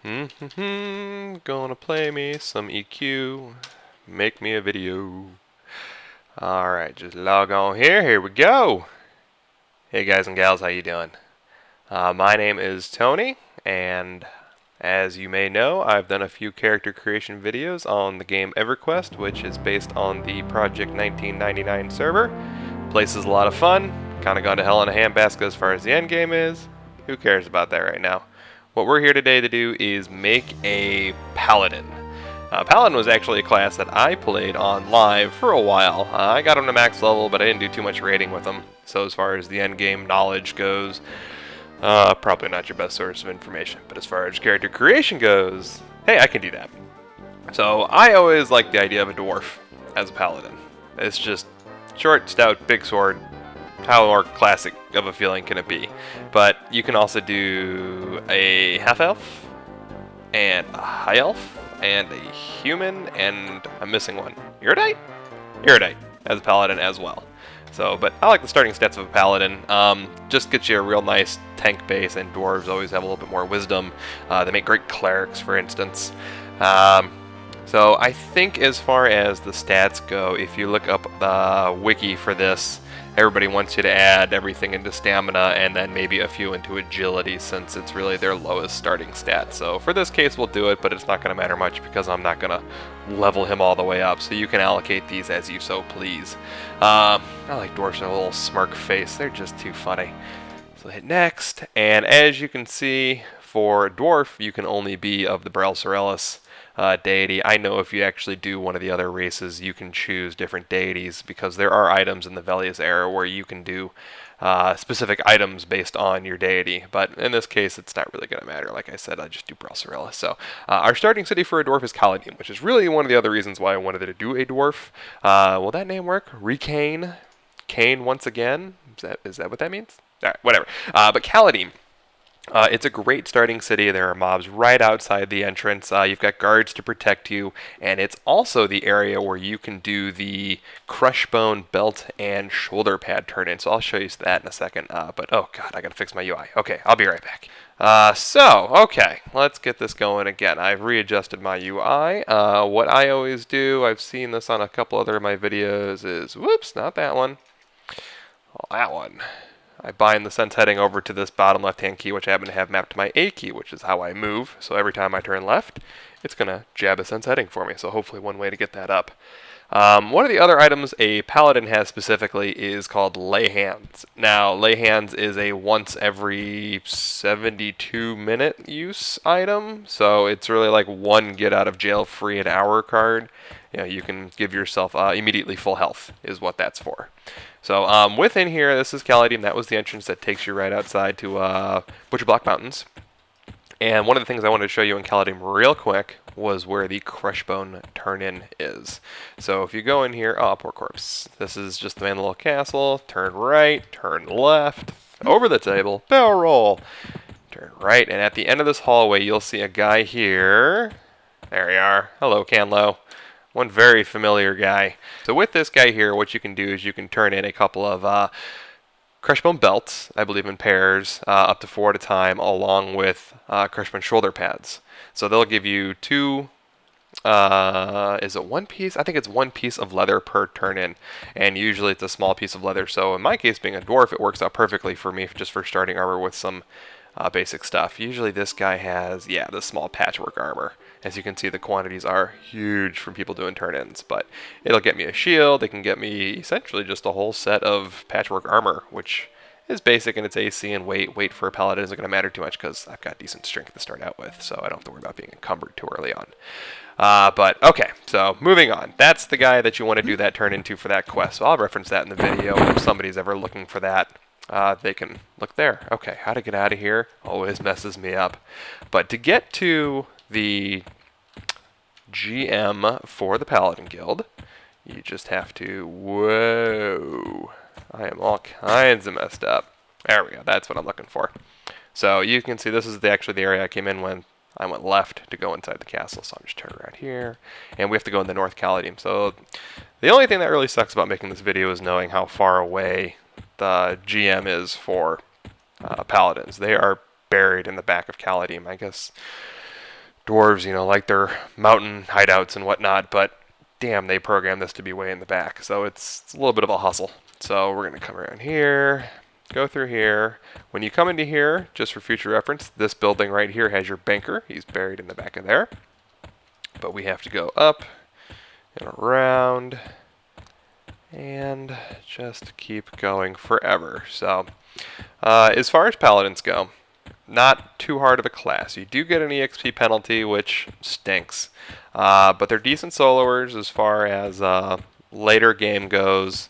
Gonna play me some EQ. Make me a video. Alright, just log on here. Here we go. Hey guys and gals, how you doing? My name is Tony, and as you may know, I've done a few character creation videos on the game Everquest, which is based on the Project 1999 server. Place is a lot of fun. Kinda gone to hell in a handbasket as far as the end game is. Who cares about that right now? What we're here today to do is make a Paladin. Paladin was actually a class that I played on live for a while. I got him to max level, but I didn't do too much raiding with him. So as far as the end game knowledge goes, probably not your best source of information. But as far as character creation goes, hey, I can do that. So I always like the idea of a dwarf as a Paladin. It's just short, stout, big sword. How more classic of a feeling can it be? But you can also do a half-elf, and a high elf, and a human, and I'm missing one. Iridite? Iridite as a paladin as well. So, but I like the starting stats of a paladin. Just gets you a real nice tank base, and dwarves always have a little bit more wisdom. They make great clerics, for instance. So I think as far as the stats go, if you look up the wiki for this, everybody wants you to add everything into stamina and then maybe a few into agility, since it's really their lowest starting stat. So for this case we'll do it, but it's not going to matter much because I'm not going to level him all the way up, so you can allocate these as you so please. I like dwarves with a little smirk face. They're just too funny. So hit next, and as you can see, for dwarf you can only be of the Brelcerelis deity. I know if you actually do one of the other races, you can choose different deities, because there are items in the Velius era where you can do specific items based on your deity. But in this case, it's not really going to matter. Like I said, I just do Brelcerelis. So our starting city for a dwarf is Kaladim, which is really one of the other reasons why I wanted to do a dwarf. Will that name work? Recane? Kane once again? Is that what that means? All right, whatever. But Kaladim. It's a great starting city. There are mobs right outside the entrance. You've got guards to protect you, and it's also the area where you can do the Crushbone Belt and Shouldpad turn-in. So I'll show you that in a second. But oh god, I gotta fix my UI. Okay, I'll be right back. Okay, let's get this going again. I've readjusted my UI. What I always do, I've seen this on a couple other of my videos, is whoops, not that one. Well, that one. I bind the sense heading over to this bottom left-hand key, which I happen to have mapped to my A key, which is how I move. So every time I turn left, it's going to jab a sense heading for me. So hopefully one way to get that up. One of the other items a paladin has specifically is called Lay Hands. Now, Lay Hands is a once every 72-minute use item. So it's really like one get out of jail free an hour card. You know, you can give yourself immediately full health is what that's for. So within here, this is Kaladim. That was the entrance that takes you right outside to Butcher Block Mountains. And one of the things I wanted to show you in Kaladim real quick was where the Crushbone turn-in is. So if you go in here, oh, poor corpse. This is just the main little castle. Turn right, turn left, over the table, barrel roll. Turn right, and at the end of this hallway, you'll see a guy here. There you are. Hello, Canloe. One very familiar guy. So with this guy here, what you can do is you can turn in a couple of Crushbone Belts, I believe in pairs, up to 4 at a time, along with Crushbone Shoulder Pads. So they'll give you 2, is it 1 piece? I think it's 1 piece of leather per turn-in, and usually it's a small piece of leather. So in my case, being a dwarf, it works out perfectly for me just for starting armor with some basic stuff. Usually this guy has, this small patchwork armor. As you can see, the quantities are huge from people doing turn-ins, but it'll get me a shield. It can get me essentially just a whole set of patchwork armor, which is basic in its AC and weight. Weight for a paladin isn't going to matter too much because I've got decent strength to start out with, so I don't have to worry about being encumbered too early on. But okay, so moving on. That's the guy that you want to do that turn into for that quest. So I'll reference that in the video if somebody's ever looking for that. They can look there. Okay, how to get out of here always messes me up. But to get to the GM for the Paladin Guild, you just have to, whoa, I am all kinds of messed up. There we go, that's what I'm looking for. So you can see this is actually the area I came in when I went left to go inside the castle, so I'm just turning around here, and we have to go in the North Kaladim. So the only thing that really sucks about making this video is knowing how far away the GM is for Paladins. They are buried in the back of Kaladim. I guess dwarves, you know, like their mountain hideouts and whatnot, but damn, they programmed this to be way in the back, so it's a little bit of a hustle. So we're going to come around here, go through here. When you come into here, just for future reference, this building right here has your banker. He's buried in the back of there. But we have to go up and around and just keep going forever. So as far as paladins go, not too hard of a class. You do get an EXP penalty, which stinks. But they're decent soloers as far as later game goes.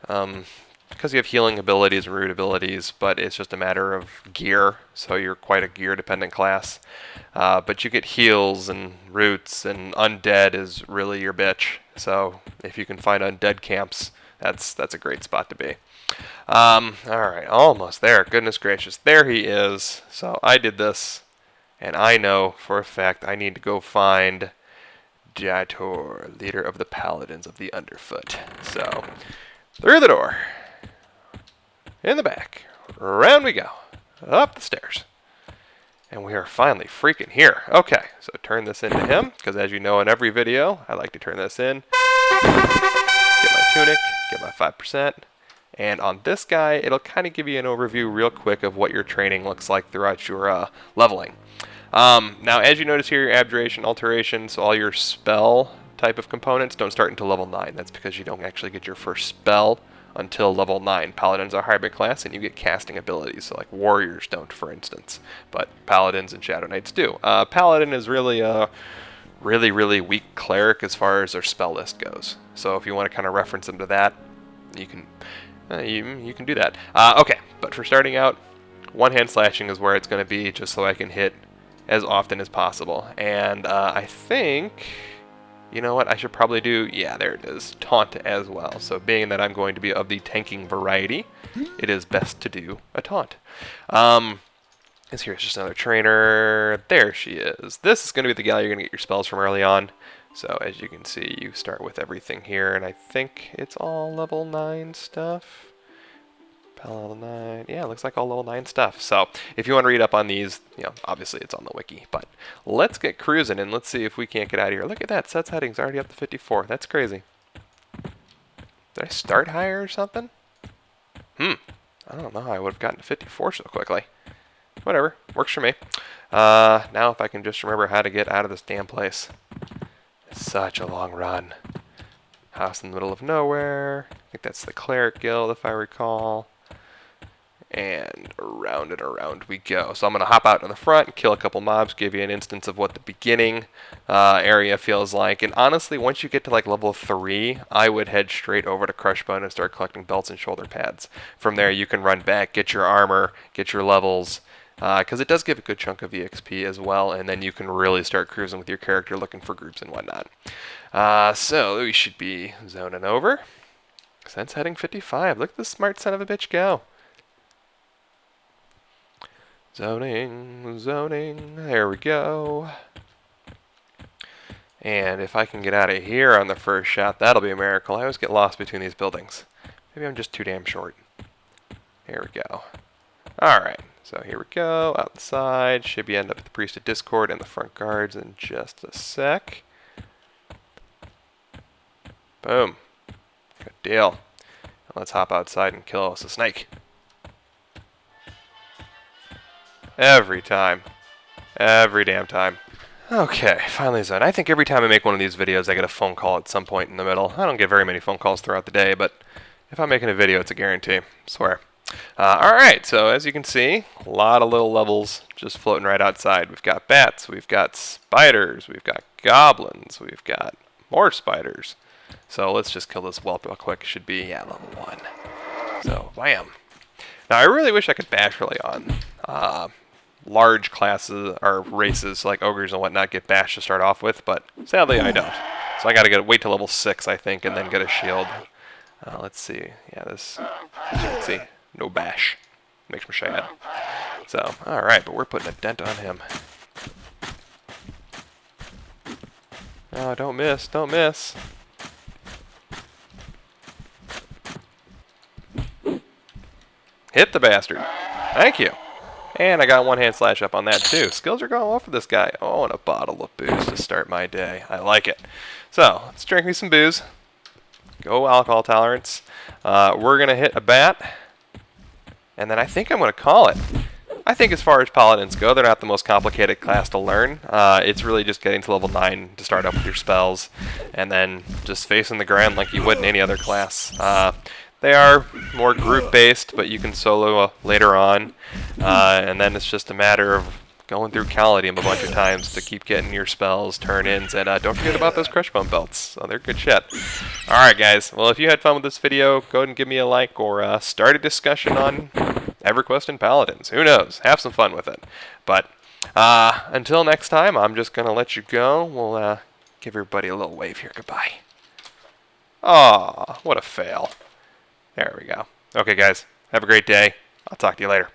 Because you have healing abilities and root abilities, but it's just a matter of gear, so you're quite a gear-dependent class. But you get heals and roots, and undead is really your bitch. So if you can find undead camps, that's a great spot to be. Alright, almost there. Goodness gracious. There he is. So I did this, and I know for a fact I need to go find Jator, leader of the Paladins of the Underfoot. So, through the door, in the back, around we go, up the stairs. And we are finally freaking here. Okay, so turn this into him, because as you know in every video, I like to turn this in. Get my tunic, get my 5%. And on this guy, it'll kind of give you an overview real quick of what your training looks like throughout your leveling. Now, as you notice here, your abjuration, alteration, so all your spell type of components don't start until level 9. That's because you don't actually get your first spell until level 9. Paladins are hybrid class, and you get casting abilities, so like warriors don't, for instance. But paladins and shadow knights do. Paladin is really a really weak cleric as far as their spell list goes. So if you want to kind of reference them to that, you can you can do that. Okay, but for starting out, one-hand slashing is where it's going to be, just so I can hit as often as possible. And I think, you know what, I should probably do, yeah, there it is, taunt as well. So being that I'm going to be of the tanking variety, it is best to do a taunt. Here's just another trainer. There she is. This is going to be the gal you're going to get your spells from early on. So as you can see, you start with everything here, and I think it's all level 9 stuff. Level 9, yeah, it looks like all level 9 stuff. So if you want to read up on these, you know, obviously it's on the wiki. But let's get cruising, and let's see if we can't get out of here. Look at that, sets headings already up to 54. That's crazy. Did I start higher or something? I don't know how I would have gotten to 54 so quickly. Whatever, works for me. Now if I can just remember how to get out of this damn place. It's such a long run. House in the middle of nowhere. I think that's the Cleric Guild if I recall. And around we go. So I'm going to hop out in the front, kill a couple mobs, give you an instance of what the beginning area feels like. And honestly, once you get to like level 3, I would head straight over to Crushbone and start collecting belts and shoulder pads. From there, you can run back, get your armor, get your levels, because it does give a good chunk of EXP as well, and then you can really start cruising with your character looking for groups and whatnot. So we should be zoning over. Sense heading 55. Look at this smart son of a bitch go. Zoning, there we go. And if I can get out of here on the first shot, that'll be a miracle. I always get lost between these buildings. Maybe I'm just too damn short. Here we go. Alright, so here we go, outside. Should be end up with the Priest of Discord and the front guards in just a sec. Boom. Good deal. Let's hop outside and kill us a snake. Every time. Every damn time. Okay, finally zoned. I think every time I make one of these videos, I get a phone call at some point in the middle. I don't get very many phone calls throughout the day, but if I'm making a video, it's a guarantee. I swear. Alright, so as you can see, a lot of little levels just floating right outside. We've got bats, we've got spiders, we've got goblins, we've got more spiders. So let's just kill this whelp real quick. It should be, yeah, level 1. So, bam. Now, I really wish I could bash early on. Large classes or races like ogres and whatnot get bash to start off with, but sadly I don't. So I gotta wait till level 6, I think, and then get a shield. Let's see. Yeah, this, as you can see, no bash. Makes me sad. So, alright, but we're putting a dent on him. Oh, don't miss, don't miss. Hit the bastard. Thank you. And I got one hand slash up on that too. Skills are going well for this guy. Oh, and a bottle of booze to start my day. I like it. So, let's drink me some booze. Go alcohol tolerance. We're going to hit a bat. And then I think I'm going to call it. I think as far as paladins go, they're not the most complicated class to learn. It's really just getting to level 9 to start up with your spells. And then just facing the ground like you would in any other class. They are more group-based, but you can solo later on. And then it's just a matter of going through Kaladim a bunch of times to keep getting your spells, turn-ins, and don't forget about those Crushbone Belts. So they're good shit. Alright guys, well if you had fun with this video, go ahead and give me a like or start a discussion on Everquest and Paladins. Who knows? Have some fun with it. But until next time, I'm just going to let you go. We'll give everybody a little wave here. Goodbye. Aw, what a fail. There we go. Okay, guys. Have a great day. I'll talk to you later.